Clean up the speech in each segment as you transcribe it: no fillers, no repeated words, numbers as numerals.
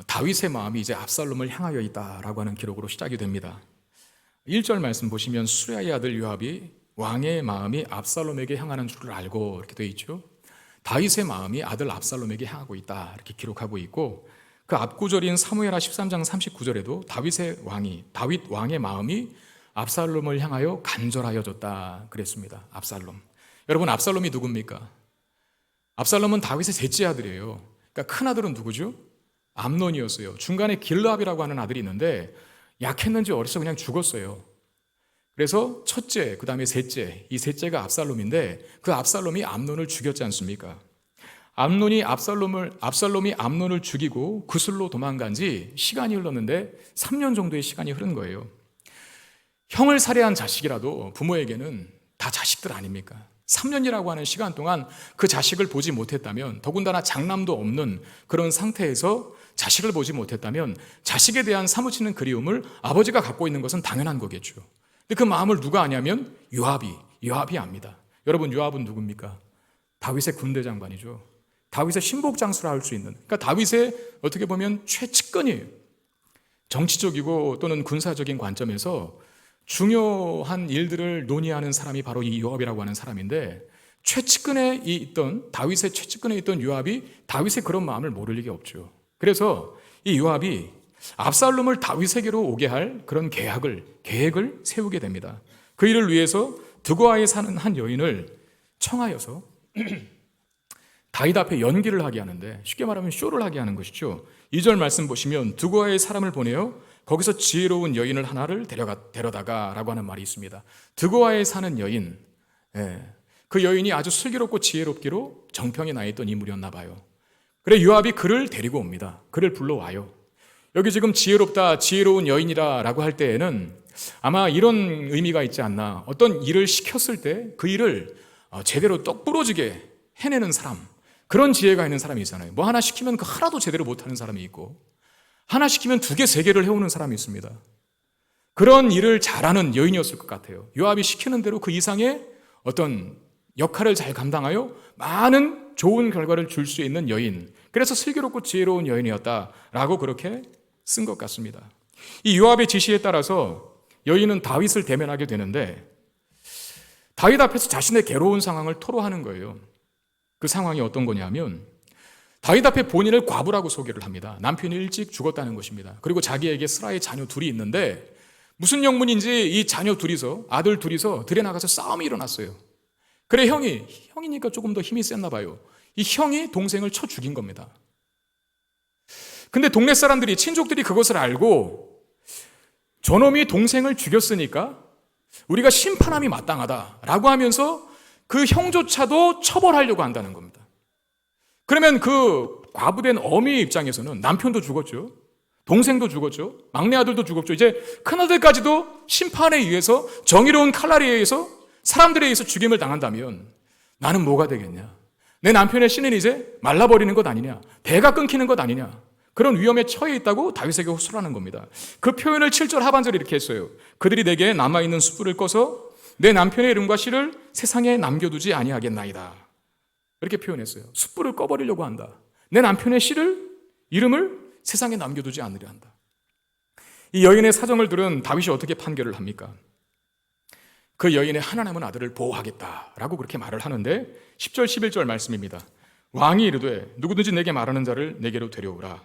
다윗의 마음이 이제 압살롬을 향하여 있다라고 하는 기록으로 시작이 됩니다. 1절 말씀 보시면 수레아의 아들 요압이 왕의 마음이 압살롬에게 향하는 줄을 알고 이렇게 되어 있죠. 다윗의 마음이 아들 압살롬에게 향하고 있다 이렇게 기록하고 있고, 그 앞구절인 사무엘하 13장 39절에도 다윗 왕의 마음이 압살롬을 향하여 간절하여졌다 그랬습니다. 압살롬. 여러분, 압살롬이 누굽니까? 압살롬은 다윗의 셋째 아들이에요. 그러니까 큰 아들은 누구죠? 암논이었어요. 중간에 길르압이라고 하는 아들이 있는데 약했는지 어려서 그냥 죽었어요. 그래서 첫째, 그 다음에 셋째, 이 셋째가 압살롬인데 그 압살롬이 암논을 죽였지 않습니까? 암논이 압살롬이 암논을 죽이고 구슬로 도망간 지 시간이 흘렀는데 3년 정도의 시간이 흐른 거예요. 형을 살해한 자식이라도 부모에게는 다 자식들 아닙니까? 3년이라고 하는 시간 동안 그 자식을 보지 못했다면, 더군다나 장남도 없는 그런 상태에서 자식을 보지 못했다면 자식에 대한 사무치는 그리움을 아버지가 갖고 있는 것은 당연한 거겠죠. 근데 그 마음을 누가 아냐면 요압이 압니다. 여러분, 요압은 누굽니까? 다윗의 군대 장관이죠. 다윗의 신복장수라 할 수 있는, 그러니까 다윗의 어떻게 보면 최측근이에요. 정치적이고 또는 군사적인 관점에서 중요한 일들을 논의하는 사람이 바로 이 요압이라고 하는 사람인데, 다윗의 최측근에 있던 요압이 다윗의 그런 마음을 모를 리가 없죠. 그래서 이 요압이 압살롬을 다윗에게로 오게 할 그런 계획을 세우게 됩니다. 그 일을 위해서 드고아에 사는 한 여인을 청하여서 다윗 앞에 연기를 하게 하는데, 쉽게 말하면 쇼를 하게 하는 것이죠. 2절 말씀 보시면 드고아에 사람을 보내어 거기서 지혜로운 여인을 하나를 데려다가 라고 하는 말이 있습니다. 드고아에 사는 여인, 그 여인이 아주 슬기롭고 지혜롭기로 정평에 나 있던 인물이었나 봐요. 그래 요압이 그를 데리고 옵니다. 그를 불러와요. 여기 지금 지혜로운 여인이라 라고 할 때에는 아마 이런 의미가 있지 않나. 어떤 일을 시켰을 때 그 일을 제대로 똑부러지게 해내는 사람, 그런 지혜가 있는 사람이 있잖아요. 뭐 하나 시키면 그 하나도 제대로 못하는 사람이 있고, 하나 시키면 2개, 3개를 해오는 사람이 있습니다. 그런 일을 잘하는 여인이었을 것 같아요. 요압이 시키는 대로 그 이상의 어떤 역할을 잘 감당하여 많은 좋은 결과를 줄 수 있는 여인, 그래서 슬기롭고 지혜로운 여인이었다라고 그렇게 쓴 것 같습니다. 이 요압의 지시에 따라서 여인은 다윗을 대면하게 되는데, 다윗 앞에서 자신의 괴로운 상황을 토로하는 거예요. 그 상황이 어떤 거냐면, 다윗 앞에 본인을 과부라고 소개를 합니다. 남편이 일찍 죽었다는 것입니다. 그리고 자기에게 스라의 자녀 둘이 있는데 무슨 영문인지 이 자녀 둘이서, 아들 둘이서 들에 나가서 싸움이 일어났어요. 그래 형이니까 조금 더 힘이 셌나 봐요. 이 형이 동생을 쳐 죽인 겁니다. 근데 동네 사람들이, 친족들이 그것을 알고 저놈이 동생을 죽였으니까 우리가 심판함이 마땅하다라고 하면서 그 형조차도 처벌하려고 한다는 겁니다. 그러면 그 과부된 어미의 입장에서는 남편도 죽었죠. 동생도 죽었죠. 막내 아들도 죽었죠. 이제 큰아들까지도 심판에 의해서, 정의로운 칼날에 의해서, 사람들에 의해서 죽임을 당한다면 나는 뭐가 되겠냐? 내 남편의 씨는 이제 말라버리는 것 아니냐? 배가 끊기는 것 아니냐? 그런 위험에 처해 있다고 다윗에게 호소하는 겁니다. 그 표현을 7절 하반절에 이렇게 했어요. 그들이 내게 남아있는 숯불을 꺼서 내 남편의 이름과 씨를 세상에 남겨두지 아니하겠나이다. 이렇게 표현했어요. 숯불을 꺼버리려고 한다. 내 남편의 이름을 세상에 남겨두지 않으려 한다. 이 여인의 사정을 들은 다윗이 어떻게 판결을 합니까? 그 여인의 하나 남은 아들을 보호하겠다라고 그렇게 말을 하는데, 10절 11절 말씀입니다. 왕이 이르되 누구든지 내게 말하는 자를 내게로 데려오라.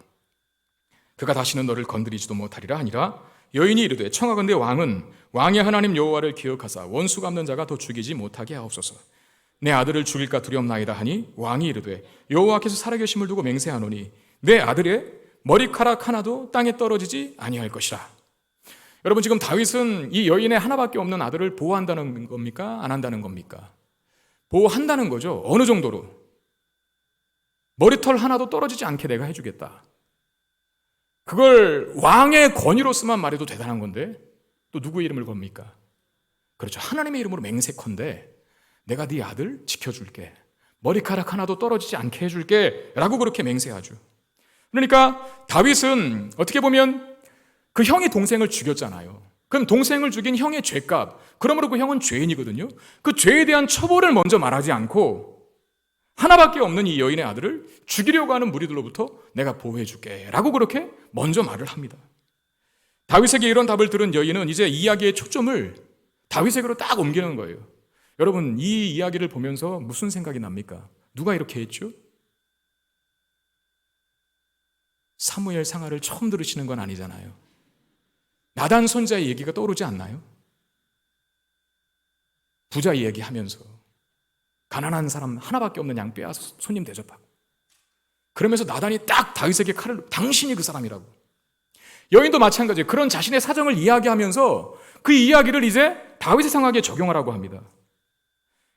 그가 다시는 너를 건드리지도 못하리라 하니라. 여인이 이르되 청하건대 왕은 왕의 하나님 여호와를 기억하사 원수 갚는 자가 더 죽이지 못하게 하옵소서. 내 아들을 죽일까 두렵나이다 하니 왕이 이르되 여호와께서 살아계심을 두고 맹세하노니 내 아들의 머리카락 하나도 땅에 떨어지지 아니할 것이라. 여러분, 지금 다윗은 이 여인의 하나밖에 없는 아들을 보호한다는 겁니까? 안 한다는 겁니까? 보호한다는 거죠. 어느 정도로? 머리털 하나도 떨어지지 않게 내가 해주겠다. 그걸 왕의 권위로서만 말해도 대단한 건데 또 누구의 이름을 겁니까? 그렇죠. 하나님의 이름으로 맹세컨대 내가 네 아들 지켜줄게. 머리카락 하나도 떨어지지 않게 해줄게 라고 그렇게 맹세하죠. 그러니까 다윗은 어떻게 보면 그 형이 동생을 죽였잖아요. 그럼 동생을 죽인 형의 죄값, 그러므로 그 형은 죄인이거든요. 그 죄에 대한 처벌을 먼저 말하지 않고 하나밖에 없는 이 여인의 아들을 죽이려고 하는 무리들로부터 내가 보호해줄게 라고 그렇게 먼저 말을 합니다. 다윗에게 이런 답을 들은 여인은 이제 이야기의 초점을 다윗에게로 딱 옮기는 거예요. 여러분, 이 이야기를 보면서 무슨 생각이 납니까? 누가 이렇게 했죠? 사무엘 상하를 처음 들으시는 건 아니잖아요. 나단 선자의 얘기가 떠오르지 않나요? 부자 얘기하면서 가난한 사람 하나밖에 없는 양 빼앗아 손님 대접하고, 그러면서 나단이 딱 다윗에게 칼을, 당신이 그 사람이라고. 여인도 마찬가지예요. 그런 자신의 사정을 이야기하면서 그 이야기를 이제 다윗의 상황에 적용하라고 합니다.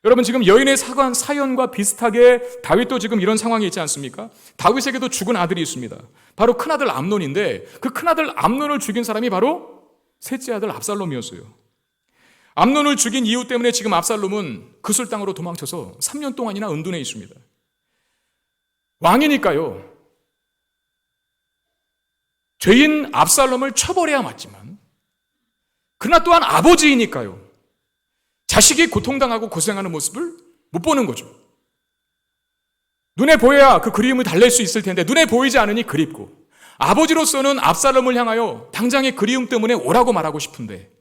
여러분, 지금 여인의 사연과 비슷하게 다윗도 지금 이런 상황이 있지 않습니까? 다윗에게도 죽은 아들이 있습니다. 바로 큰아들 암논인데, 그 큰아들 암논을 죽인 사람이 바로 셋째 아들 압살롬이었어요. 암논을 죽인 이유 때문에 지금 압살롬은 그술 땅으로 도망쳐서 3년 동안이나 은둔해 있습니다. 왕이니까요, 죄인 압살롬을 처벌해야 맞지만, 그러나 또한 아버지이니까요, 자식이 고통당하고 고생하는 모습을 못 보는 거죠. 눈에 보여야 그 그리움을 달랠 수 있을 텐데 눈에 보이지 않으니 그립고, 아버지로서는 압살롬을 향하여 당장의 그리움 때문에 오라고 말하고 싶은데,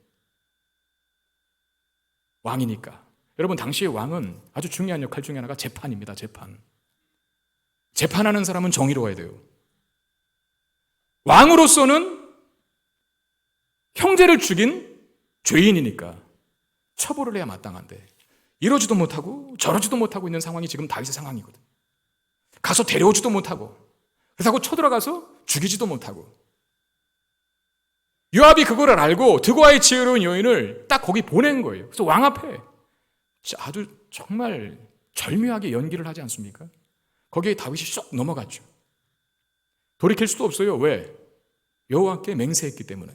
왕이니까. 여러분, 당시의 왕은 아주 중요한 역할 중에 하나가 재판입니다. 재판하는 사람은 정의로워야 돼요. 왕으로서는 형제를 죽인 죄인이니까 처벌을 해야 마땅한데, 이러지도 못하고 저러지도 못하고 있는 상황이 지금 다윗의 상황이거든. 가서 데려오지도 못하고, 그렇다고 쳐들어가서 죽이지도 못하고. 요압이 그거를 알고 드고아의 지혜로운 여인을 딱 거기 보낸 거예요. 그래서 왕 앞에 아주 정말 절묘하게 연기를 하지 않습니까? 거기에 다윗이 쏙 넘어갔죠. 돌이킬 수도 없어요. 왜? 여호와께 맹세했기 때문에.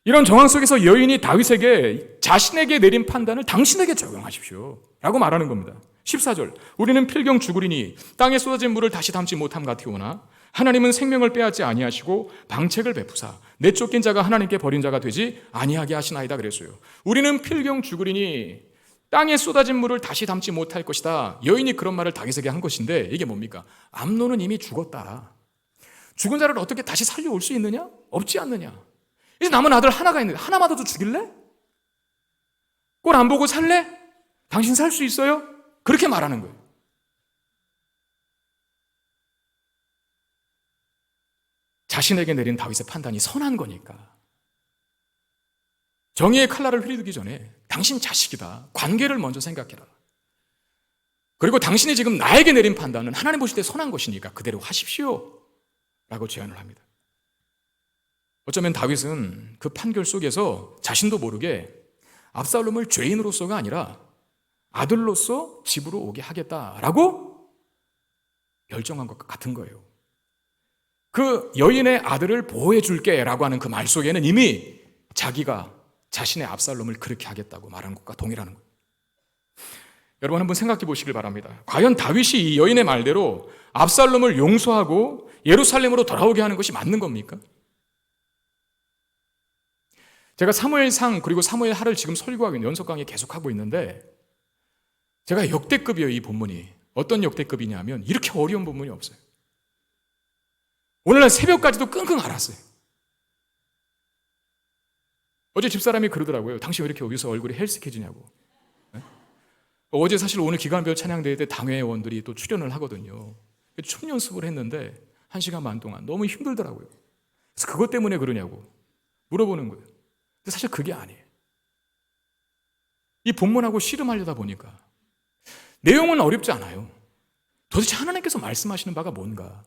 이런 정황 속에서 여인이 다윗에게 자신에게 내린 판단을 당신에게 적용하십시오 라고 말하는 겁니다. 14절, 우리는 필경 죽으리니 땅에 쏟아진 물을 다시 담지 못함 같으오나 하나님은 생명을 빼앗지 아니하시고 방책을 베푸사 내쫓긴 자가 하나님께 버린 자가 되지 아니하게 하시나이다 그랬어요. 우리는 필경 죽으리니 땅에 쏟아진 물을 다시 담지 못할 것이다. 여인이 그런 말을 다윗에게 한 것인데, 이게 뭡니까? 암논은 이미 죽었다. 죽은 자를 어떻게 다시 살려올 수 있느냐? 없지 않느냐? 이제 남은 아들 하나가 있는데 하나마저도 죽일래? 꼴 안 보고 살래? 당신 살 수 있어요? 그렇게 말하는 거예요. 자신에게 내린 다윗의 판단이 선한 거니까. 정의의 칼날을 휘두르기 전에 당신 자식이다. 관계를 먼저 생각해라. 그리고 당신이 지금 나에게 내린 판단은 하나님 보실 때 선한 것이니까 그대로 하십시오 라고 제안을 합니다. 어쩌면 다윗은 그 판결 속에서 자신도 모르게 압살롬을 죄인으로서가 아니라 아들로서 집으로 오게 하겠다라고 결정한 것 같은 거예요. 그 여인의 아들을 보호해 줄게 라고 하는 그 말 속에는 이미 자기가 자신의 압살롬을 그렇게 하겠다고 말한 것과 동일하는 거예요. 여러분, 한번 생각해 보시길 바랍니다. 과연 다윗이 이 여인의 말대로 압살롬을 용서하고 예루살렘으로 돌아오게 하는 것이 맞는 겁니까? 제가 사무엘상 그리고 사무엘하를 지금 설교하고 있는 연속 강의 계속하고 있는데, 제가 역대급이에요. 이 본문이 어떤 역대급이냐면 이렇게 어려운 본문이 없어요. 오늘날 새벽까지도 끙끙 앓았어요. 어제 집사람이 그러더라고요. 당신 왜 이렇게 어디서 얼굴이 헬스케지냐고. 네? 어제 사실 오늘 기간별 찬양대회 때 당회원들이 또 출연을 하거든요. 춤 연습을 했는데 1시간 반 동안 너무 힘들더라고요. 그래서 그것 때문에 그러냐고 물어보는 거예요. 근데 사실 그게 아니에요. 이 본문하고 씨름하려다 보니까 내용은 어렵지 않아요. 도대체 하나님께서 말씀하시는 바가 뭔가.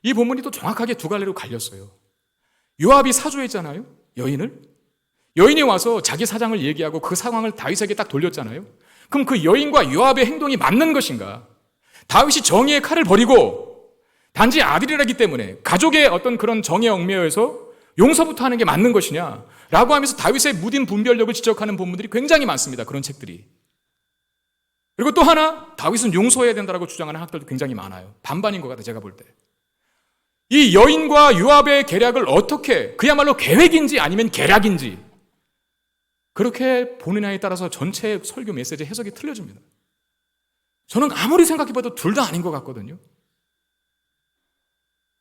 이 본문이 또 정확하게 두 갈래로 갈렸어요. 요압이 사주했잖아요. 여인이 와서 자기 사장을 얘기하고 그 상황을 다윗에게 딱 돌렸잖아요. 그럼 그 여인과 요압의 행동이 맞는 것인가? 다윗이 정의의 칼을 버리고 단지 아들이라기 때문에 가족의 어떤 그런 정의에 얽매여서 용서부터 하는 게 맞는 것이냐? 라고 하면서 다윗의 무딘 분별력을 지적하는 본문들이 굉장히 많습니다. 그런 책들이. 그리고 또 하나, 다윗은 용서해야 된다고 주장하는 학들도 굉장히 많아요. 반반인 것 같아요, 제가 볼 때. 이 여인과 요압의 계략을 어떻게, 그야말로 계획인지 아니면 계략인지, 그렇게 보느냐에 따라서 전체 설교 메시지 해석이 틀려집니다. 저는 아무리 생각해봐도 둘 다 아닌 것 같거든요.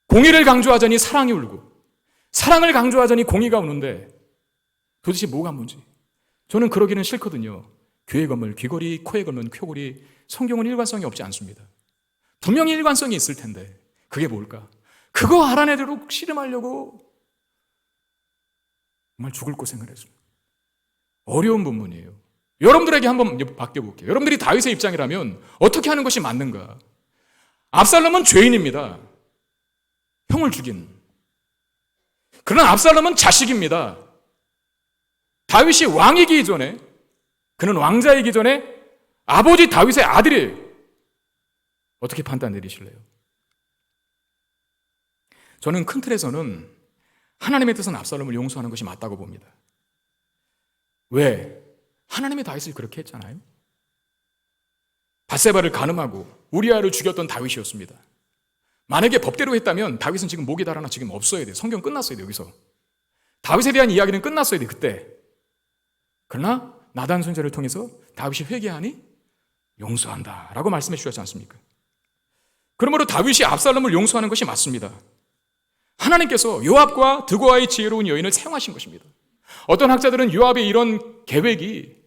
공의를 강조하자니 사랑이 울고 사랑을 강조하자니 공의가 우는데 도대체 뭐가 뭔지 저는 그러기는 싫거든요. 귀에 걸면 귀걸이, 코에 걸면 쾌걸이. 성경은 일관성이 없지 않습니다. 분명히 일관성이 있을 텐데 그게 뭘까? 그거 알아내도록 씨름하려고 정말 죽을 고생을 했습니다. 어려운 부분이에요. 여러분들에게 한번 바뀌어볼게요. 여러분들이 다윗의 입장이라면 어떻게 하는 것이 맞는가? 압살롬은 죄인입니다. 형을 죽인. 그러나 압살롬은 자식입니다. 다윗이 왕이기 전에, 그는 왕자이기 전에 아버지 다윗의 아들이에요. 어떻게 판단 내리실래요? 저는 큰 틀에서는 하나님의 뜻은 압살롬을 용서하는 것이 맞다고 봅니다. 왜? 하나님이 다윗을 그렇게 했잖아요. 밧세바를 간음하고 우리아를 죽였던 다윗이었습니다. 만약에 법대로 했다면 다윗은 지금 목이 달아나 지금 없어야 돼요. 성경 끝났어야 돼요. 여기서 다윗에 대한 이야기는 끝났어야 돼요. 그때. 그러나 나단 선지자를 통해서 다윗이 회개하니 용서한다 라고 말씀해 주셨지 않습니까? 그러므로 다윗이 압살롬을 용서하는 것이 맞습니다. 하나님께서 요압과 드고아의 지혜로운 여인을 사용하신 것입니다. 어떤 학자들은 요압의 이런 계획이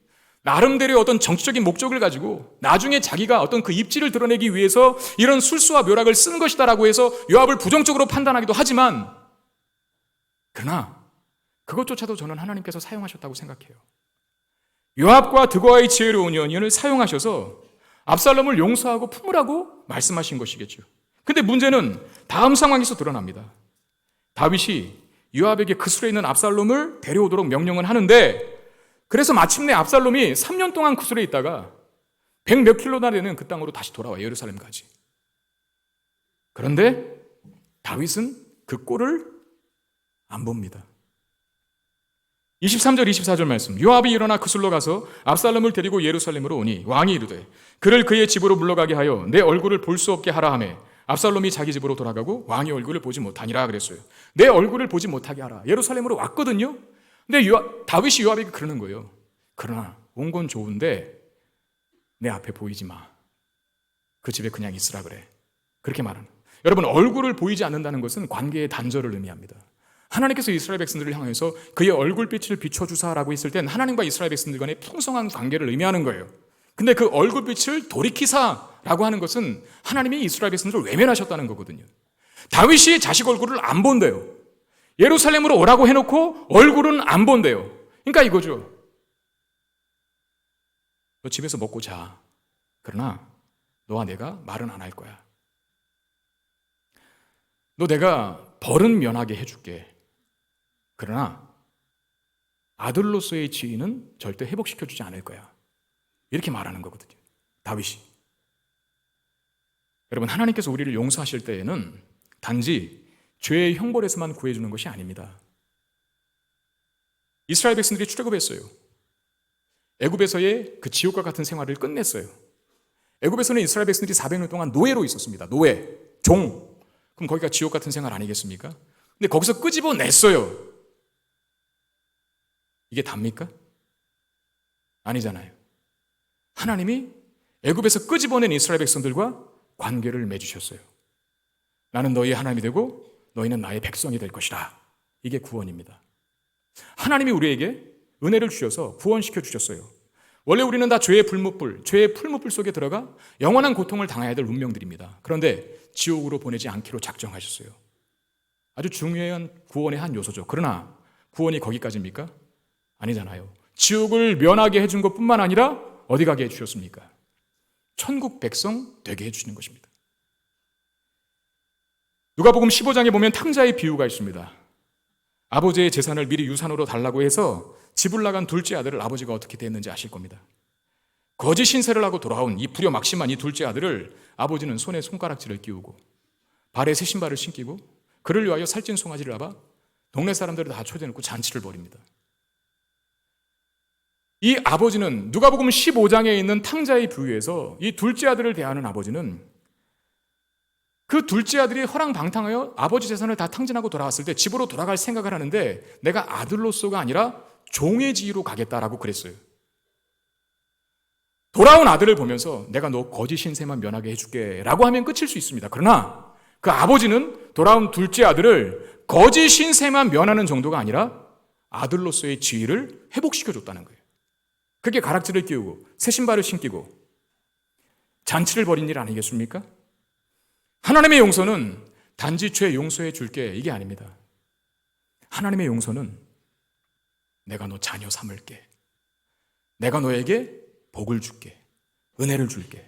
나름대로의 어떤 정치적인 목적을 가지고 나중에 자기가 어떤 그 입지를 드러내기 위해서 이런 술수와 묘락을 쓴 것이다라고 해서 요압을 부정적으로 판단하기도 하지만 그러나 그것조차도 저는 하나님께서 사용하셨다고 생각해요. 요압과 드고아의 지혜로운 여인을 사용하셔서 압살롬을 용서하고 품으라고 말씀하신 것이겠죠. 근데 문제는 다음 상황에서 드러납니다. 다윗이 요압에게 그 술에 있는 압살롬을 데려오도록 명령을 하는데 그래서 마침내 압살롬이 3년 동안 그 술에 있다가 100몇 킬로나 되는 그 땅으로 다시 돌아와 예루살렘까지. 그런데 다윗은 그 꼴을 안 봅니다. 23절 24절 말씀. 요압이 일어나 그 술로 가서 압살롬을 데리고 예루살렘으로 오니 왕이 이르되 그를 그의 집으로 물러가게 하여 내 얼굴을 볼 수 없게 하라 하매 압살롬이 자기 집으로 돌아가고 왕의 얼굴을 보지 못하니라 그랬어요. 내 얼굴을 보지 못하게 하라. 예루살렘으로 왔거든요. 근데 다윗이 요압에게 그러는 거예요. 그러나 온 건 좋은데 내 앞에 보이지 마. 그 집에 그냥 있으라 그래. 그렇게 말하는. 여러분, 얼굴을 보이지 않는다는 것은 관계의 단절을 의미합니다. 하나님께서 이스라엘 백성들을 향해서 그의 얼굴빛을 비춰주사라고 했을 땐 하나님과 이스라엘 백성들 간의 풍성한 관계를 의미하는 거예요. 근데 그 얼굴빛을 돌이키사라고 하는 것은 하나님이 이스라엘 백성들을 외면하셨다는 거거든요. 다윗이 자식 얼굴을 안 본대요. 예루살렘으로 오라고 해놓고 얼굴은 안 본대요. 그러니까 이거죠. 너 집에서 먹고 자. 그러나 너와 내가 말은 안 할 거야. 너 내가 벌은 면하게 해줄게. 그러나 아들로서의 지위는 절대 회복시켜주지 않을 거야. 이렇게 말하는 거거든요. 다윗이. 여러분, 하나님께서 우리를 용서하실 때에는 단지 죄의 형벌에서만 구해주는 것이 아닙니다. 이스라엘 백성들이 출애굽했어요. 애굽에서의 그 지옥과 같은 생활을 끝냈어요. 애굽에서는 이스라엘 백성들이 400년 동안 노예로 있었습니다. 노예, 종. 그럼 거기가 지옥 같은 생활 아니겠습니까? 근데 거기서 끄집어냈어요. 이게 답니까? 아니잖아요. 하나님이 애굽에서 끄집어낸 이스라엘 백성들과 관계를 맺으셨어요. 나는 너희의 하나님이 되고 너희는 나의 백성이 될 것이다. 이게 구원입니다. 하나님이 우리에게 은혜를 주셔서 구원시켜 주셨어요. 원래 우리는 다 죄의 풀무불 속에 들어가 영원한 고통을 당해야 될 운명들입니다. 그런데 지옥으로 보내지 않기로 작정하셨어요. 아주 중요한 구원의 한 요소죠. 그러나 구원이 거기까지입니까? 아니잖아요. 지옥을 면하게 해준 것뿐만 아니라 어디 가게 해주셨습니까? 천국 백성 되게 해주시는 것입니다. 누가복음 15장에 보면 탕자의 비유가 있습니다. 아버지의 재산을 미리 유산으로 달라고 해서 집을 나간 둘째 아들을 아버지가 어떻게 대했는지 아실 겁니다. 거짓 신세를 하고 돌아온 이 불효막심한 이 둘째 아들을 아버지는 손에 손가락질을 끼우고 발에 새 신발을 신기고 그를 위하여 살찐 송아지를 잡아 동네 사람들을 다 초대해놓고 잔치를 벌입니다. 이 아버지는 누가복음 15장에 있는 탕자의 비유에서 이 둘째 아들을 대하는 아버지는 그 둘째 아들이 허랑방탕하여 아버지 재산을 다 탕진하고 돌아왔을 때 집으로 돌아갈 생각을 하는데 내가 아들로서가 아니라 종의 지위로 가겠다라고 그랬어요. 돌아온 아들을 보면서 내가 너 거짓 신세만 면하게 해줄게 라고 하면 끝일 수 있습니다. 그러나 그 아버지는 돌아온 둘째 아들을 거짓 신세만 면하는 정도가 아니라 아들로서의 지위를 회복시켜줬다는 거예요. 그게 가락지를 끼우고 새 신발을 신기고 잔치를 벌인 일 아니겠습니까? 하나님의 용서는 단지 죄 용서해 줄게 이게 아닙니다. 하나님의 용서는 내가 너 자녀 삼을게. 내가 너에게 복을 줄게. 은혜를 줄게.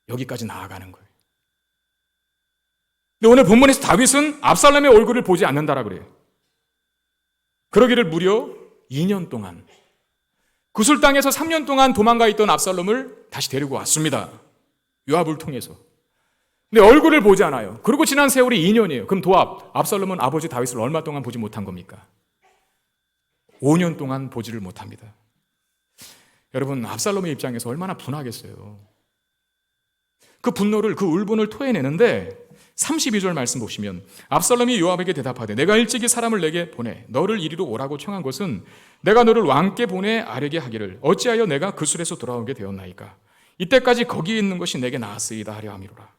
여기까지 나아가는 거예요. 근데 오늘 본문에서 다윗은 압살롬의 얼굴을 보지 않는다라 그래요. 그러기를 무려 2년 동안 구슬 땅에서 3년 동안 도망가 있던 압살롬을 다시 데리고 왔습니다. 요압을 통해서. 근데 얼굴을 보지 않아요. 그리고 지난 세월이 2년이에요. 그럼 압살롬은 아버지 다윗을 얼마 동안 보지 못한 겁니까? 5년 동안 보지를 못합니다. 여러분, 압살롬의 입장에서 얼마나 분하겠어요. 그 분노를, 그 울분을 토해내는데 32절 말씀 보시면 압살롬이 요압에게 대답하되 내가 일찍이 사람을 내게 보내 너를 이리로 오라고 청한 것은 내가 너를 왕께 보내 아뢰게 하기를 어찌하여 내가 그 술에서 돌아오게 되었나이까. 이때까지 거기에 있는 것이 내게 나았으이다 하려 함이로라.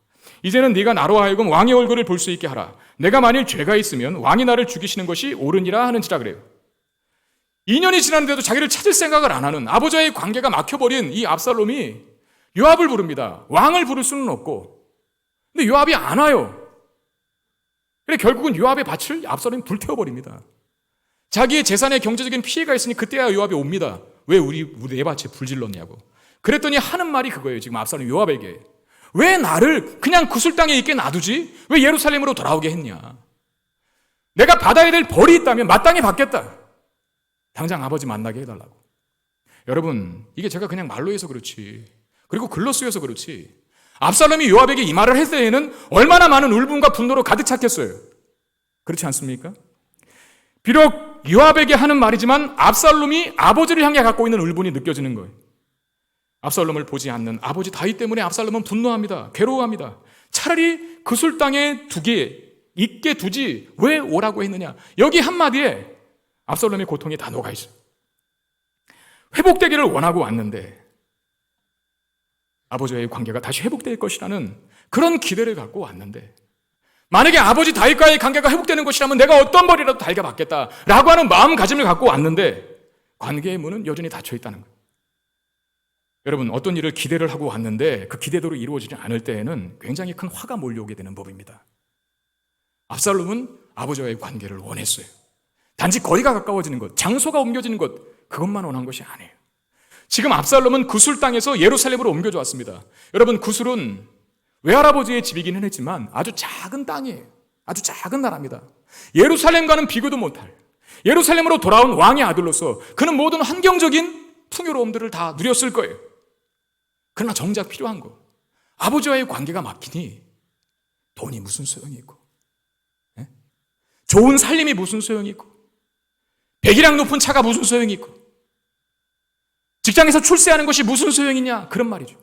이제는 네가 나로 하여금 왕의 얼굴을 볼 수 있게 하라. 내가 만일 죄가 있으면 왕이 나를 죽이시는 것이 옳으니라 하는지라 그래요. 2년이 지났는데도 자기를 찾을 생각을 안 하는 아버지와의 관계가 막혀버린 이 압살롬이 요압을 부릅니다. 왕을 부를 수는 없고. 근데 요압이 안 와요. 그래 결국은 요압의 밭을 압살롬이 불태워버립니다. 자기의 재산에 경제적인 피해가 있으니 그때야 요압이 옵니다. 왜 우리 내 밭에 불 질렀냐고. 그랬더니 하는 말이 그거예요. 지금 압살롬이 요압에게. 왜 나를 그냥 구슬 땅에 있게 놔두지? 왜 예루살렘으로 돌아오게 했냐? 내가 받아야 될 벌이 있다면 마땅히 받겠다. 당장 아버지 만나게 해달라고. 여러분, 이게 제가 그냥 말로 해서 그렇지, 그리고 글로 쓰여서 그렇지, 압살롬이 요압에게 이 말을 했을 때에는 얼마나 많은 울분과 분노로 가득 찼겠어요. 그렇지 않습니까? 비록 요압에게 하는 말이지만 압살롬이 아버지를 향해 갖고 있는 울분이 느껴지는 거예요. 압살롬을 보지 않는 아버지 다윗 때문에 압살롬은 분노합니다. 괴로워합니다. 차라리 그술 땅에 있게 두지 왜 오라고 했느냐. 여기 한마디에 압살롬의 고통이 다 녹아 있어요. 회복되기를 원하고 왔는데 아버지와의 관계가 다시 회복될 것이라는 그런 기대를 갖고 왔는데, 만약에 아버지 다윗과의 관계가 회복되는 것이라면 내가 어떤 벌이라도 달게 받겠다라고 하는 마음가짐을 갖고 왔는데 관계의 문은 여전히 닫혀 있다는 거예요. 여러분, 어떤 일을 기대를 하고 왔는데 그 기대대로 이루어지지 않을 때에는 굉장히 큰 화가 몰려오게 되는 법입니다. 압살롬은 아버지와의 관계를 원했어요. 단지 거리가 가까워지는 것, 장소가 옮겨지는 것, 그것만 원한 것이 아니에요. 지금 압살롬은 구술 땅에서 예루살렘으로 옮겨져 왔습니다. 여러분, 구술은 외할아버지의 집이기는 했지만 아주 작은 땅이에요. 아주 작은 나라입니다. 예루살렘과는 비교도 못할, 예루살렘으로 돌아온 왕의 아들로서 그는 모든 환경적인 풍요로움들을 다 누렸을 거예요. 그러나 정작 필요한 거, 아버지와의 관계가 막히니 돈이 무슨 소용이 있고, 좋은 살림이 무슨 소용이 있고, 배기량 높은 차가 무슨 소용이 있고, 직장에서 출세하는 것이 무슨 소용이냐, 그런 말이죠.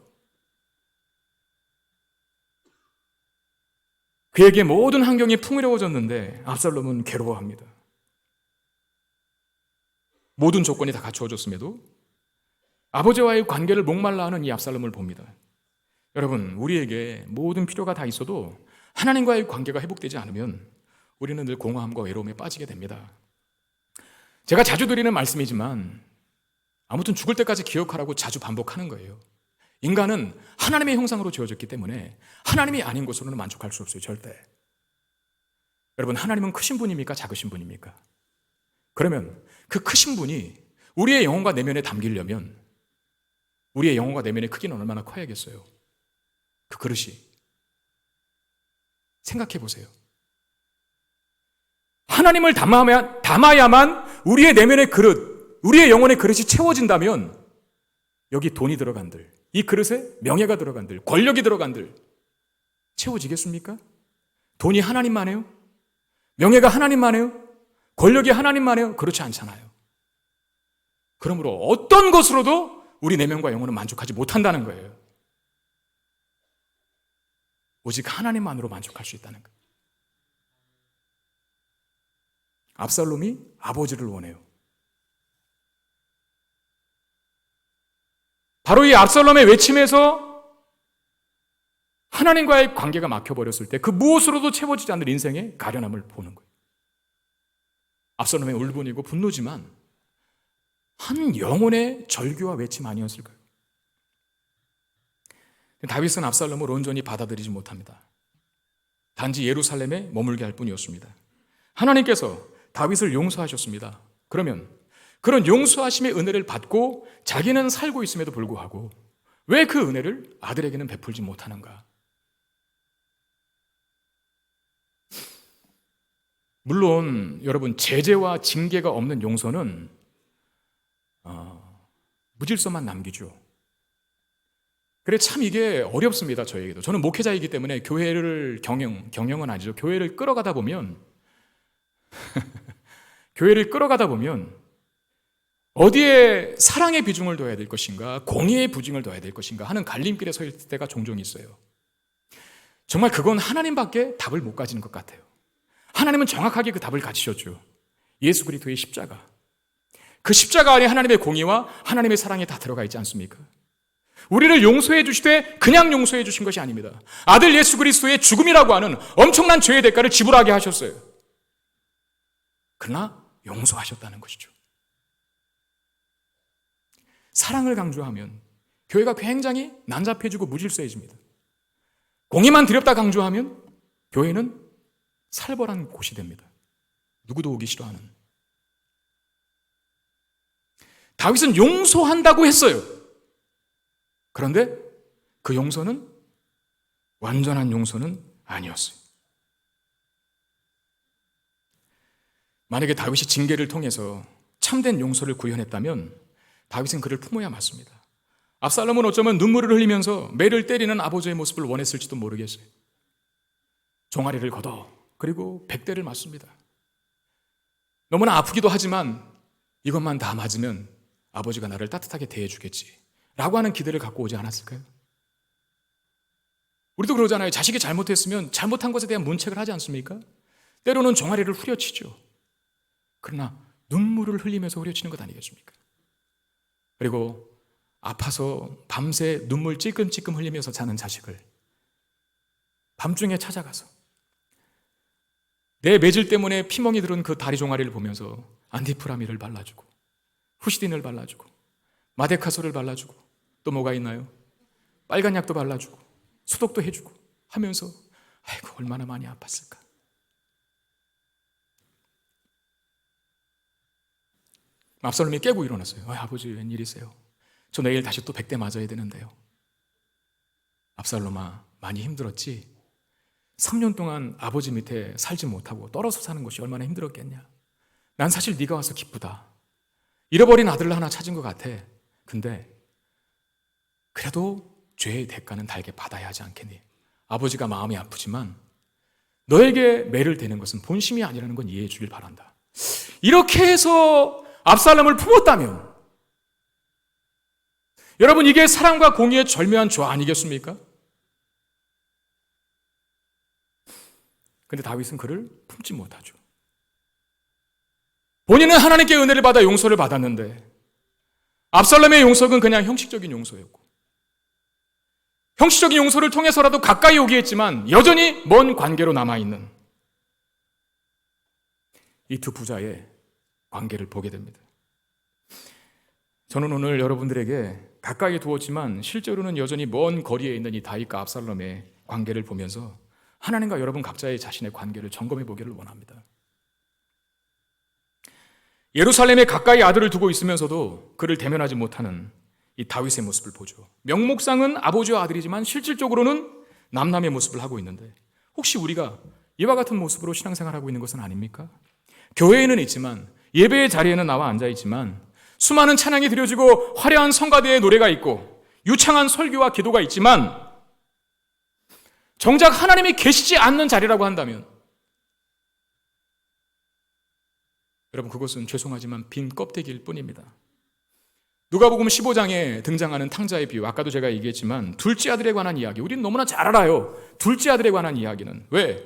그에게 모든 환경이 풍요로워졌는데 압살롬은 괴로워합니다. 모든 조건이 다 갖추어졌음에도 아버지와의 관계를 목말라 하는 이 압살롬을 봅니다. 여러분, 우리에게 모든 필요가 다 있어도 하나님과의 관계가 회복되지 않으면 우리는 늘 공허함과 외로움에 빠지게 됩니다. 제가 자주 드리는 말씀이지만 아무튼 죽을 때까지 기억하라고 자주 반복하는 거예요. 인간은 하나님의 형상으로 지어졌기 때문에 하나님이 아닌 것으로는 만족할 수 없어요. 절대. 여러분, 하나님은 크신 분입니까? 작으신 분입니까? 그러면 그 크신 분이 우리의 영혼과 내면에 담기려면 우리의 영혼과 내면의 크기는 얼마나 커야겠어요? 그 그릇이. 생각해 보세요. 하나님을 담아야만 우리의 내면의 그릇, 우리의 영혼의 그릇이 채워진다면 여기 돈이 들어간들, 이 그릇에 명예가 들어간들, 권력이 들어간들 채워지겠습니까? 돈이 하나님만 해요? 명예가 하나님만 해요? 권력이 하나님만 해요? 그렇지 않잖아요. 그러므로 어떤 것으로도 우리 내면과 영혼은 만족하지 못한다는 거예요. 오직 하나님만으로 만족할 수 있다는 거예요. 압살롬이 아버지를 원해요. 바로 이 압살롬의 외침에서 하나님과의 관계가 막혀버렸을 때 그 무엇으로도 채워지지 않는 인생의 가련함을 보는 거예요. 압살롬의 울분이고 분노지만 한 영혼의 절규와 외침 아니었을까요? 다윗은 압살롬을 온전히 받아들이지 못합니다. 단지 예루살렘에 머물게 할 뿐이었습니다. 하나님께서 다윗을 용서하셨습니다. 그러면 그런 용서하심의 은혜를 받고 자기는 살고 있음에도 불구하고 왜 그 은혜를 아들에게는 베풀지 못하는가? 물론 여러분, 제재와 징계가 없는 용서는 무질서만 남기죠. 그래 참 이게 어렵습니다. 저에게도. 저는 목회자이기 때문에 교회를 경영은 아니죠. 교회를 끌어가다 보면 교회를 끌어가다 보면 어디에 사랑의 비중을 둬야 될 것인가, 공의의 비중을 둬야 될 것인가 하는 갈림길에 서 있을 때가 종종 있어요. 정말 그건 하나님밖에 답을 못 가지는 것 같아요. 하나님은 정확하게 그 답을 가지셨죠. 예수 그리스도의 십자가. 그 십자가 안에 하나님의 공의와 하나님의 사랑이 다 들어가 있지 않습니까? 우리를 용서해 주시되 그냥 용서해 주신 것이 아닙니다. 아들 예수 그리스도의 죽음이라고 하는 엄청난 죄의 대가를 지불하게 하셨어요. 그러나 용서하셨다는 것이죠. 사랑을 강조하면 교회가 굉장히 난잡해지고 무질서해집니다. 공의만 드렸다 강조하면 교회는 살벌한 곳이 됩니다. 누구도 오기 싫어하는. 다윗은 용서한다고 했어요. 그런데 그 용서는 완전한 용서는 아니었어요. 만약에 다윗이 징계를 통해서 참된 용서를 구현했다면 다윗은 그를 품어야 맞습니다. 압살롬은 어쩌면 눈물을 흘리면서 매를 때리는 아버지의 모습을 원했을지도 모르겠어요. 종아리를 걷어 그리고 100대를 맞습니다. 너무나 아프기도 하지만 이것만 다 맞으면 아버지가 나를 따뜻하게 대해주겠지 라고 하는 기대를 갖고 오지 않았을까요? 우리도 그러잖아요. 자식이 잘못했으면 잘못한 것에 대한 문책을 하지 않습니까? 때로는 종아리를 후려치죠. 그러나 눈물을 흘리면서 후려치는 것 아니겠습니까? 그리고 아파서 밤새 눈물 찔끔찔끔 흘리면서 자는 자식을 밤중에 찾아가서 내 매질 때문에 피멍이 들은 그 다리 종아리를 보면서 안티프라미를 발라주고 후시딘을 발라주고 마데카솔을 발라주고 또 뭐가 있나요? 빨간 약도 발라주고 소독도 해주고 하면서 아이고 얼마나 많이 아팠을까. 압살롬이 깨고 일어났어요. 아버지 웬일이세요? 저 내일 다시 또 100대 맞아야 되는데요. 압살롬아 많이 힘들었지? 3년 동안 아버지 밑에 살지 못하고 떨어져 사는 것이 얼마나 힘들었겠냐. 난 사실 네가 와서 기쁘다. 잃어버린 아들을 하나 찾은 것 같아. 근데 그래도 죄의 대가는 달게 받아야 하지 않겠니? 아버지가 마음이 아프지만 너에게 매를 대는 것은 본심이 아니라는 건 이해해 주길 바란다. 이렇게 해서 압살롬을 품었다면 여러분 이게 사랑과 공의의 절묘한 조화 아니겠습니까? 근데 다윗은 그를 품지 못하죠. 본인은 하나님께 은혜를 받아 용서를 받았는데 압살롬의 용서는 그냥 형식적인 용서였고 형식적인 용서를 통해서라도 가까이 오게 했지만 여전히 먼 관계로 남아있는 이 두 부자의 관계를 보게 됩니다. 저는 오늘 여러분들에게 가까이 두었지만 실제로는 여전히 먼 거리에 있는 이 다윗과 압살롬의 관계를 보면서 하나님과 여러분 각자의 자신의 관계를 점검해 보기를 원합니다. 예루살렘에 가까이 아들을 두고 있으면서도 그를 대면하지 못하는 이 다윗의 모습을 보죠. 명목상은 아버지와 아들이지만 실질적으로는 남남의 모습을 하고 있는데 혹시 우리가 이와 같은 모습으로 신앙생활하고 있는 것은 아닙니까? 교회에는 있지만 예배의 자리에는 나와 앉아있지만 수많은 찬양이 드려지고 화려한 성가대의 노래가 있고 유창한 설교와 기도가 있지만 정작 하나님이 계시지 않는 자리라고 한다면 여러분 그것은 죄송하지만 빈 껍데기일 뿐입니다. 누가복음 15장에 등장하는 탕자의 비유, 아까도 제가 얘기했지만 둘째 아들에 관한 이야기, 우리는 너무나 잘 알아요. 둘째 아들에 관한 이야기는. 왜?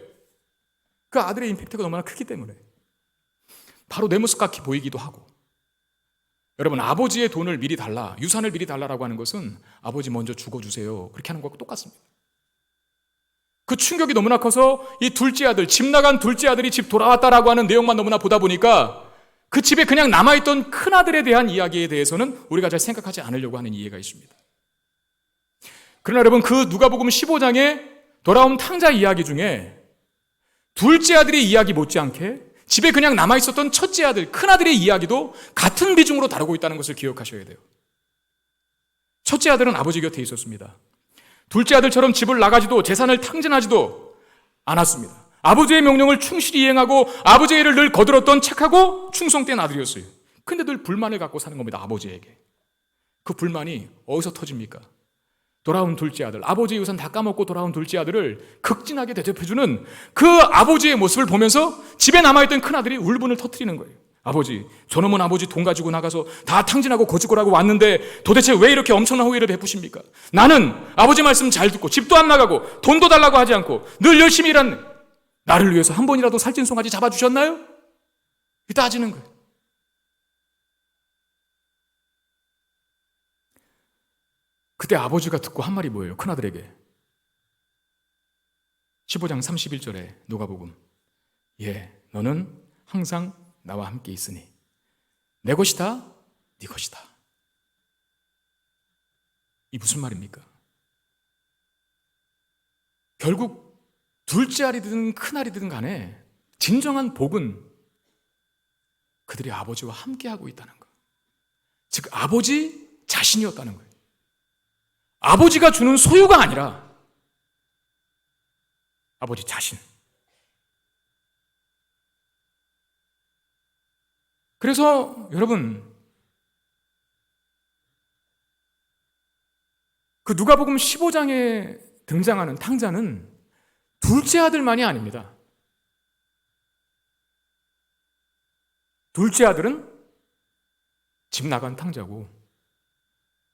그 아들의 임팩트가 너무나 크기 때문에. 바로 내 모습 같이 보이기도 하고 여러분, 아버지의 돈을 미리 달라, 유산을 미리 달라라고 하는 것은 아버지 먼저 죽어주세요, 그렇게 하는 것과 똑같습니다. 그 충격이 너무나 커서 이 둘째 아들, 집 나간 둘째 아들이 집 돌아왔다라고 하는 내용만 너무나 보다 보니까 그 집에 그냥 남아있던 큰아들에 대한 이야기에 대해서는 우리가 잘 생각하지 않으려고 하는 이해가 있습니다. 그러나 여러분, 그 누가복음 15장에 돌아온 탕자 이야기 중에 둘째 아들의 이야기 못지않게 집에 그냥 남아있었던 첫째 아들, 큰아들의 이야기도 같은 비중으로 다루고 있다는 것을 기억하셔야 돼요. 첫째 아들은 아버지 곁에 있었습니다. 둘째 아들처럼 집을 나가지도 재산을 탕진하지도 않았습니다. 아버지의 명령을 충실히 이행하고 아버지의 일을 늘 거들었던 착하고 충성된 아들이었어요. 근데 늘 불만을 갖고 사는 겁니다, 아버지에게. 그 불만이 어디서 터집니까? 돌아온 둘째 아들, 아버지의 유산 다 까먹고 돌아온 둘째 아들을 극진하게 대접해주는 그 아버지의 모습을 보면서 집에 남아있던 큰아들이 울분을 터뜨리는 거예요. 아버지, 저놈은 아버지 돈 가지고 나가서 다 탕진하고 거짓골하고 왔는데 도대체 왜 이렇게 엄청난 호의를 베푸십니까? 나는 아버지 말씀 잘 듣고 집도 안 나가고 돈도 달라고 하지 않고 늘 열심히 일한 나를 위해서 한 번이라도 살찐 송아지 잡아주셨나요? 따지는 거예요. 그때 아버지가 듣고 한 말이 뭐예요? 큰아들에게 15장 31절에 누가복음, 너는 항상 나와 함께 있으니 내 것이다, 네 것이다. 이 무슨 말입니까? 결국 둘째 아들이든 큰아들이든 간에 진정한 복은 그들이 아버지와 함께하고 있다는 것, 즉 아버지 자신이었다는 거예요. 아버지가 주는 소유가 아니라 아버지 자신. 그래서 여러분, 그 누가복음 15장에 등장하는 탕자는 둘째 아들만이 아닙니다. 둘째 아들은 집 나간 탕자고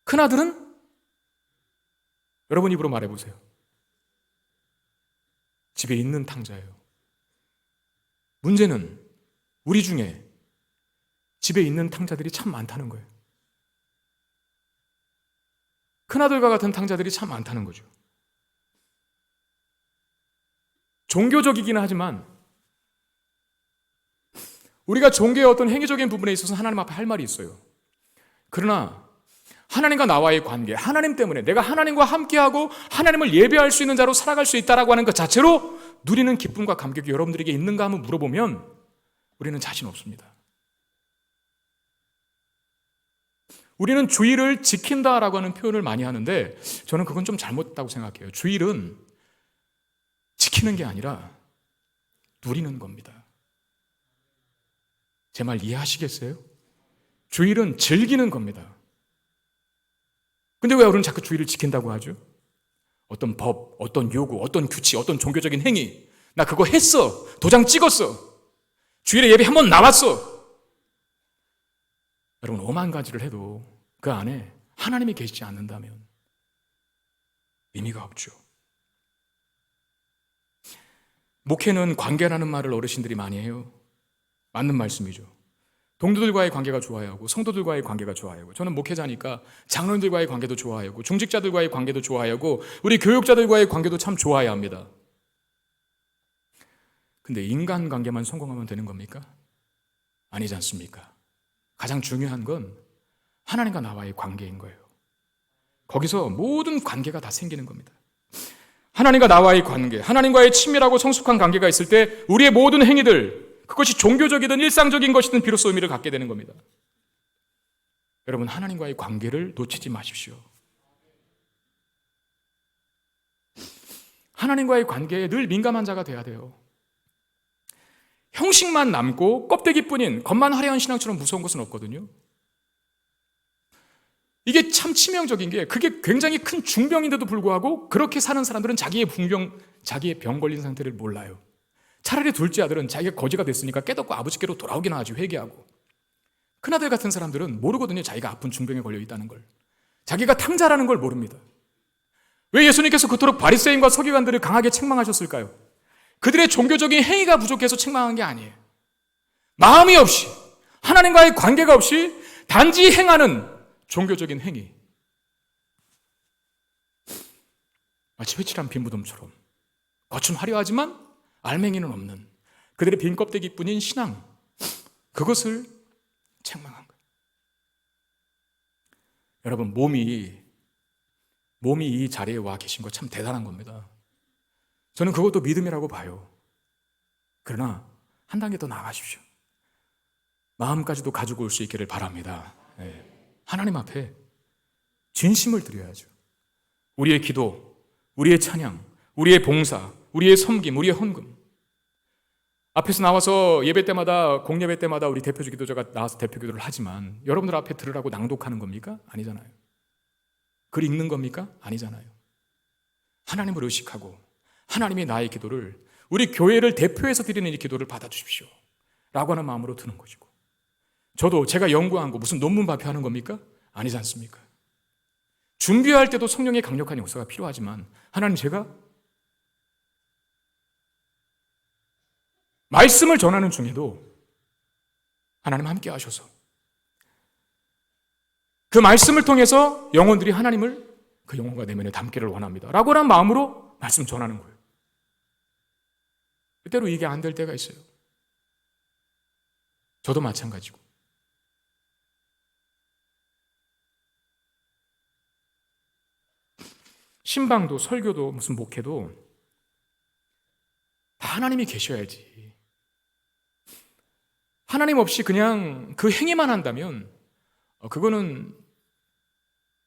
큰아들은 여러분 입으로 말해보세요. 집에 있는 탕자예요. 문제는 우리 중에 집에 있는 탕자들이 참 많다는 거예요. 큰아들과 같은 탕자들이 참 많다는 거죠. 종교적이기는 하지만 우리가 종교의 어떤 행위적인 부분에 있어서 하나님 앞에 할 말이 있어요. 그러나 하나님과 나와의 관계, 하나님 때문에 내가 하나님과 함께하고 하나님을 예배할 수 있는 자로 살아갈 수 있다라고 하는 것 자체로 누리는 기쁨과 감격이 여러분들에게 있는가 한번 물어보면 우리는 자신 없습니다. 우리는 주일을 지킨다라고 하는 표현을 많이 하는데 저는 그건 좀 잘못됐다고 생각해요. 주일은 지키는 게 아니라 누리는 겁니다. 제 말 이해하시겠어요? 주일은 즐기는 겁니다. 근데 왜 우리는 자꾸 주일을 지킨다고 하죠? 어떤 법, 어떤 요구, 어떤 규칙, 어떤 종교적인 행위, 나 그거 했어, 도장 찍었어, 주일에 예배 한번 나왔어. 여러분, 오만 가지를 해도 그 안에 하나님이 계시지 않는다면 의미가 없죠. 목회는 관계라는 말을 어르신들이 많이 해요. 맞는 말씀이죠. 동료들과의 관계가 좋아야 하고 성도들과의 관계가 좋아야 하고, 저는 목회자니까 장로님들과의 관계도 좋아야 하고 중직자들과의 관계도 좋아야 하고 우리 교육자들과의 관계도 참 좋아야 합니다. 근데 인간관계만 성공하면 되는 겁니까? 아니지 않습니까? 가장 중요한 건 하나님과 나와의 관계인 거예요. 거기서 모든 관계가 다 생기는 겁니다. 하나님과 나와의 관계, 하나님과의 친밀하고 성숙한 관계가 있을 때 우리의 모든 행위들, 그것이 종교적이든 일상적인 것이든 비로소 의미를 갖게 되는 겁니다. 여러분, 하나님과의 관계를 놓치지 마십시오. 하나님과의 관계에 늘 민감한 자가 돼야 돼요. 형식만 남고 껍데기뿐인 겉만 화려한 신앙처럼 무서운 것은 없거든요. 이게 참 치명적인 게, 그게 굉장히 큰 중병인데도 불구하고 그렇게 사는 사람들은 자기의 병 걸린 상태를 몰라요. 차라리 둘째 아들은 자기가 거지가 됐으니까 깨닫고 아버지께로 돌아오기나 하지, 회개하고. 큰아들 같은 사람들은 모르거든요, 자기가 아픈 중병에 걸려 있다는 걸. 자기가 탕자라는 걸 모릅니다. 왜 예수님께서 그토록 바리새인과 서기관들을 강하게 책망하셨을까요? 그들의 종교적인 행위가 부족해서 책망한 게 아니에요. 마음이 없이, 하나님과의 관계가 없이 단지 행하는 종교적인 행위, 마치 회칠한 빈무덤처럼 겉은 화려하지만 알맹이는 없는 그들의 빈 껍데기뿐인 신앙, 그것을 책망한 거예요. 여러분, 몸이 이 자리에 와 계신 거 참 대단한 겁니다. 저는 그것도 믿음이라고 봐요. 그러나 한 단계 더 나아가십시오. 마음까지도 가지고 올 수 있기를 바랍니다. 하나님 앞에 진심을 드려야죠. 우리의 기도, 우리의 찬양, 우리의 봉사, 우리의 섬김, 우리의 헌금. 앞에서 나와서 예배 때마다, 공예배 때마다 우리 대표주 기도자가 나와서 대표 기도를 하지만 여러분들 앞에 들으라고 낭독하는 겁니까? 아니잖아요. 글 읽는 겁니까? 아니잖아요. 하나님을 의식하고 하나님이 나의 기도를, 우리 교회를 대표해서 드리는 이 기도를 받아주십시오 라고 하는 마음으로 드는 것이고, 저도 제가 연구한 거 무슨 논문 발표하는 겁니까? 아니지 않습니까? 준비할 때도 성령의 강력한 역사가 필요하지만 하나님, 제가 말씀을 전하는 중에도 하나님 함께 하셔서 그 말씀을 통해서 영혼들이 하나님을 그 영혼과 내면에 담기를 원합니다 라고 하는 마음으로 말씀 전하는 거예요. 때로 이게 안 될 때가 있어요. 저도 마찬가지고. 신방도 설교도 무슨 목회도 다 하나님이 계셔야지. 하나님 없이 그냥 그 행위만 한다면 그거는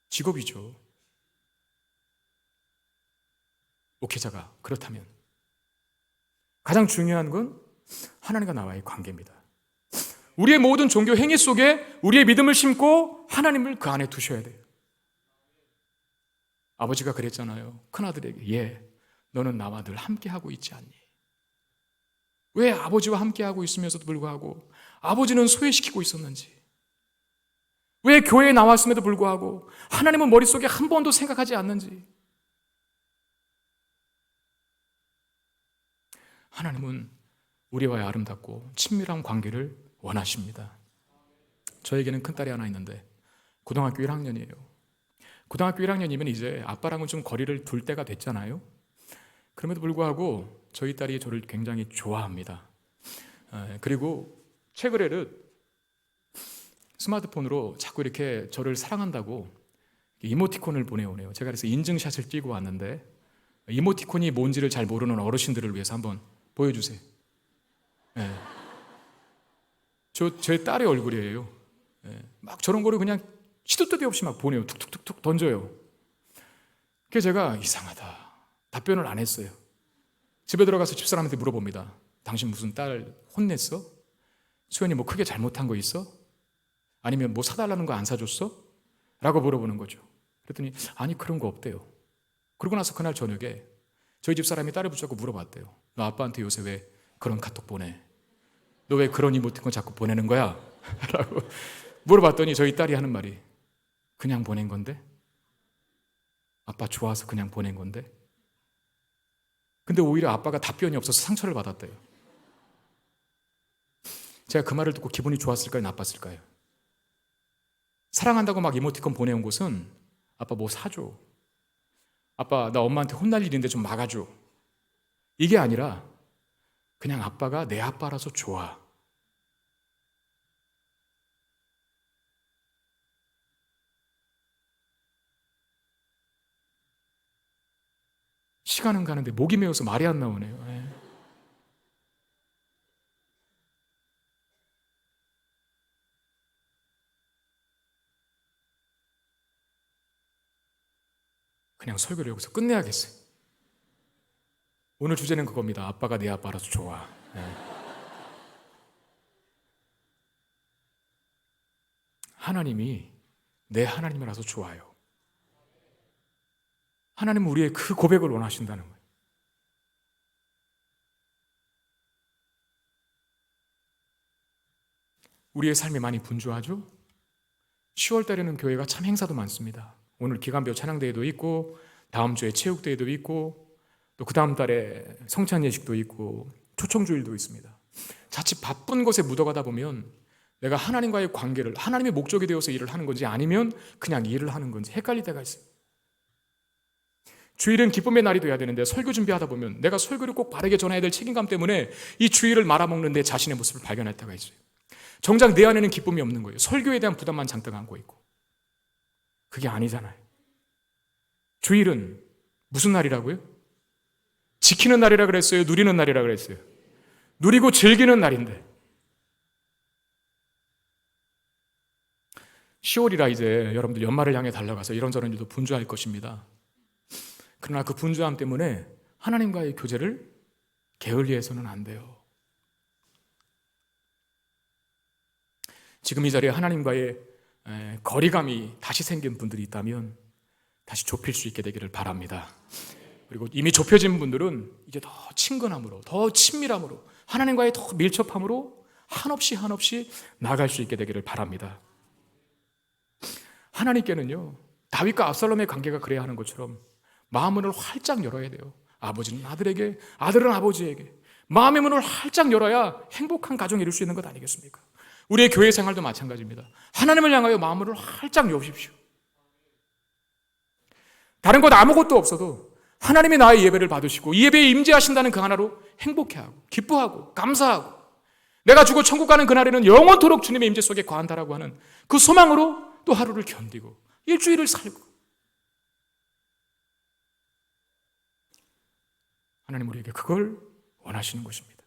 직업이죠. 목회자가 그렇다면 가장 중요한 건 하나님과 나와의 관계입니다. 우리의 모든 종교 행위 속에 우리의 믿음을 심고 하나님을 그 안에 두셔야 돼요. 아버지가 그랬잖아요. 큰아들에게, 예, 너는 나와 늘 함께하고 있지 않니? 왜 아버지와 함께하고 있으면서도 불구하고 아버지는 소외시키고 있었는지, 왜 교회에 나왔음에도 불구하고 하나님은 머릿속에 한 번도 생각하지 않는지. 하나님은 우리와의 아름답고 친밀한 관계를 원하십니다. 저에게는 큰딸이 하나 있는데 고등학교 1학년이에요. 고등학교 1학년이면 이제 아빠랑은 좀 거리를 둘 때가 됐잖아요. 그럼에도 불구하고 저희 딸이 저를 굉장히 좋아합니다. 그리고 최근에는 스마트폰으로 자꾸 이렇게 저를 사랑한다고 이모티콘을 보내오네요. 제가 그래서 인증샷을 찍고 왔는데, 이모티콘이 뭔지를 잘 모르는 어르신들을 위해서 한번 보여주세요. 제 딸의 얼굴이에요. 막 저런 거를 그냥 시도 때도 없이 막 보내요. 툭툭툭툭 던져요. 그래서 제가 이상하다, 답변을 안 했어요. 집에 들어가서 집사람한테 물어봅니다. 당신 무슨 딸 혼냈어? 수연이 뭐 크게 잘못한 거 있어? 아니면 뭐 사달라는 거 안 사줬어? 라고 물어보는 거죠. 그랬더니 아니, 그런 거 없대요. 그러고 나서 그날 저녁에 저희 집사람이 딸을 붙잡고 물어봤대요. 너 아빠한테 요새 왜 그런 카톡 보내? 너 왜 그런 이모티콘 자꾸 보내는 거야? 라고 물어봤더니 저희 딸이 하는 말이, 그냥 보낸 건데? 아빠 좋아서 그냥 보낸 건데? 근데 오히려 아빠가 답변이 없어서 상처를 받았대요. 제가 그 말을 듣고 기분이 좋았을까요? 나빴을까요? 사랑한다고 막 이모티콘 보내온 곳은 아빠 뭐 사줘, 아빠 나 엄마한테 혼날 일인데 좀 막아줘, 이게 아니라 그냥 아빠가 내 아빠라서 좋아. 시간은 가는데 목이 메어서 말이 안 나오네요. 그냥 설교를 여기서 끝내야겠어요. 오늘 주제는 그겁니다. 아빠가 내 아빠라서 좋아. 하나님이 내 하나님이라서 좋아요. 하나님은 우리의 그 고백을 원하신다는 거예요. 우리의 삶이 많이 분주하죠? 10월 달에는 교회가 참 행사도 많습니다. 오늘 기간별 찬양대회도 있고, 다음 주에 체육대회도 있고, 또 그 다음 달에 성찬 예식도 있고, 초청주일도 있습니다. 자칫 바쁜 것에 묻어가다 보면 내가 하나님과의 관계를 하나님의 목적이 되어서 일을 하는 건지 아니면 그냥 일을 하는 건지 헷갈릴 때가 있어요. 주일은 기쁨의 날이 돼야 되는데 설교 준비하다 보면 내가 설교를 꼭 바르게 전해야 될 책임감 때문에 이 주일을 말아먹는 내 자신의 모습을 발견할 때가 있어요. 정작 내 안에는 기쁨이 없는 거예요. 설교에 대한 부담만 잔뜩 안고 있고. 그게 아니잖아요. 주일은 무슨 날이라고요? 지키는 날이라 그랬어요? 누리는 날이라 그랬어요? 누리고 즐기는 날인데 10월이라 이제 여러분들 연말을 향해 달려가서 이런저런 일도 분주할 것입니다. 그러나 그 분주함 때문에 하나님과의 교제를 게을리해서는 안 돼요. 지금 이 자리에 하나님과의 거리감이 다시 생긴 분들이 있다면 다시 좁힐 수 있게 되기를 바랍니다. 그리고 이미 좁혀진 분들은 이제 더 친근함으로, 더 친밀함으로, 하나님과의 더 밀접함으로 한없이 나아갈 수 있게 되기를 바랍니다. 하나님께는요, 다윗과 압살롬의 관계가 그래야 하는 것처럼 마음의 문을 활짝 열어야 돼요. 아버지는 아들에게, 아들은 아버지에게 마음의 문을 활짝 열어야 행복한 가정을 이룰 수 있는 것 아니겠습니까? 우리의 교회 생활도 마찬가지입니다. 하나님을 향하여 마음의 문을 활짝 여십시오. 다른 것 아무것도 없어도 하나님이 나의 예배를 받으시고 이 예배에 임재하신다는 그 하나로 행복해하고 기뻐하고 감사하고 내가 죽어 천국 가는 그날에는 영원토록 주님의 임재 속에 거한다라고 하는 그 소망으로 또 하루를 견디고 일주일을 살고, 하나님 우리에게 그걸 원하시는 것입니다.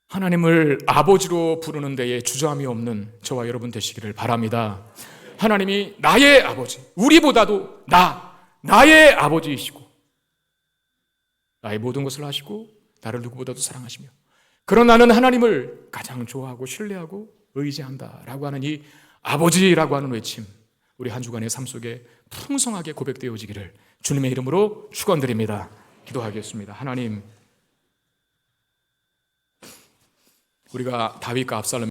하나님을 아버지로 부르는 데에 주저함이 없는 저와 여러분 되시기를 바랍니다. 하나님이 나의 아버지, 우리보다도 나의 아버지이시고 나의 모든 것을 하시고 나를 누구보다도 사랑하시며 그런 나는 하나님을 가장 좋아하고 신뢰하고 의지한다라고 하는 이 아버지라고 하는 외침, 우리 한 주간의 삶 속에 풍성하게 고백되어지기를 주님의 이름으로 축원드립니다. 기도하겠습니다. 하나님, 우리가 다윗과 압살롬